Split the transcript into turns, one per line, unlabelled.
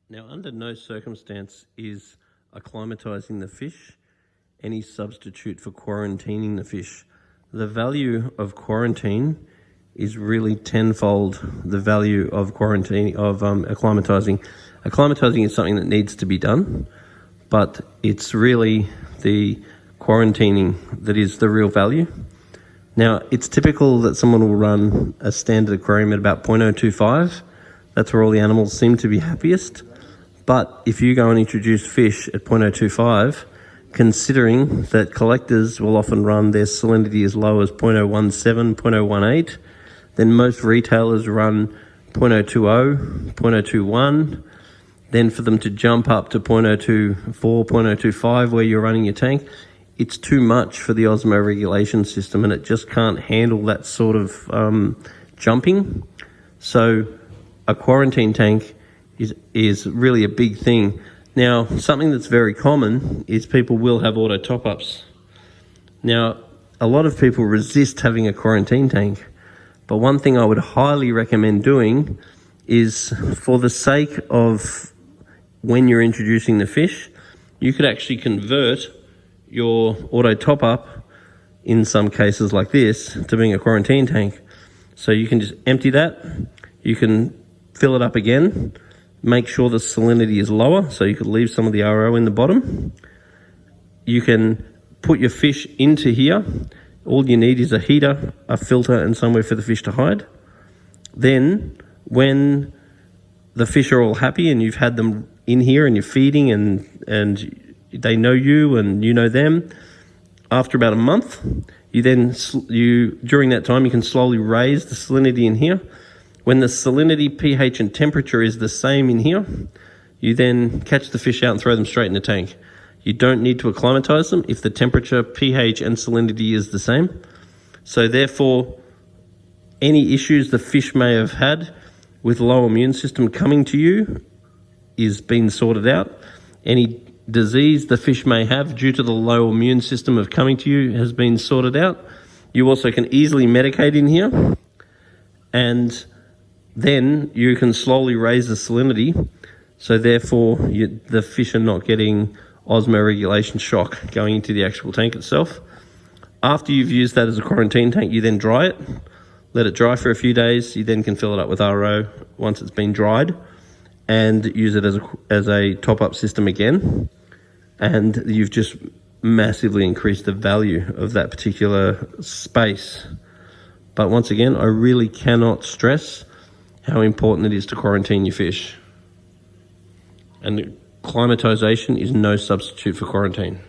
Now, under no circumstance is acclimatizing the fish any substitute for quarantining the fish. The value of quarantine is really tenfold the value of acclimatizing. Acclimatizing is something that needs to be done, but it's really the quarantining that is the real value. Now, it's typical that someone will run a standard aquarium at about 0.025. That's where all the animals seem to be happiest. But if you go and introduce fish at 0.025, considering that collectors will often run their salinity as low as 0.017, 0.018, then most retailers run 0.020, 0.021. Then for them to jump up to 0.024, 0.025 where you're running your tank, it's too much for the osmoregulation system, and it just can't handle that sort of jumping. So a quarantine tank is really a big thing. Now, something that's very common is people will have auto top-ups. Now, a lot of people resist having a quarantine tank, but one thing I would highly recommend doing is, for the sake of when you're introducing the fish, you could actually convert your auto top-up, in some cases like this, to being a quarantine tank. So you can just empty that, you can fill it up again, make sure the salinity is lower, so you could leave some of the RO in the bottom. You can put your fish into here. All you need is a heater, a filter, and somewhere for the fish to hide. Then, when the fish are all happy and you've had them in here and you're feeding and they know you and you know them, after about a month, during that time, you can slowly raise the salinity in here. When the salinity, pH, and temperature is the same in here, you then catch the fish out and throw them straight in the tank. You don't need to acclimatize them if the temperature, pH, and salinity is the same. So therefore, any issues the fish may have had with low immune system coming to you is being sorted out. Any disease the fish may have due to the low immune system of coming to you has been sorted out. You also can easily medicate in here, and then you can slowly raise the salinity, so therefore the fish are not getting osmoregulation shock going into the actual tank itself. After you've used that as a quarantine tank, you then dry it, let it dry for a few days. You then can fill it up with RO once it's been dried and use it as a top-up system again. And you've just massively increased the value of that particular space. But once again, I really cannot stress how important it is to quarantine your fish. And acclimatization is no substitute for quarantine.